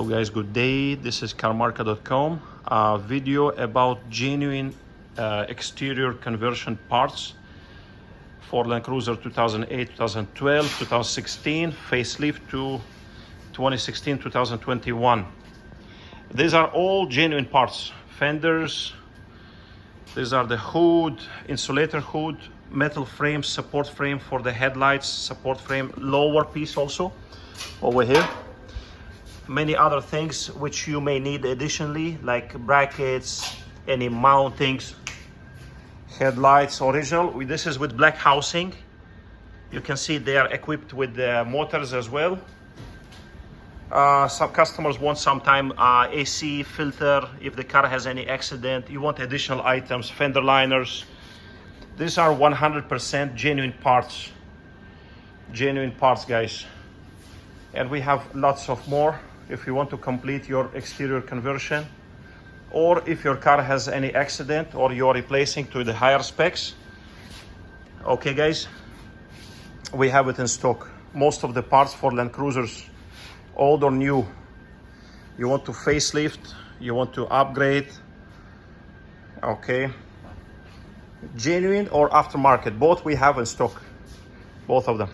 Hello guys, good day. This is Carmarka.com. A video about genuine exterior conversion parts for Land Cruiser 2008, 2012, 2016, facelift to 2016, 2021. These are all genuine parts. Fenders, these are the hood, insulator hood, metal frame, support frame for the headlights, support frame, lower piece also over here. Many other things which you may need additionally, like brackets, any mountings, headlights, original. This is with black housing. You can see they are equipped with the motors as well. Some customers want sometime AC filter if the car has any accident. You want additional items, fender liners. These are 100% genuine parts. Genuine parts, guys. And we have lots of more if you want to complete your exterior conversion, or if your car has any accident or you're replacing to the higher specs. Okay guys, we have it in stock. Most of the parts for Land Cruisers, old or new. You want to facelift, you want to upgrade, okay, genuine or aftermarket, both we have in stock, both of them.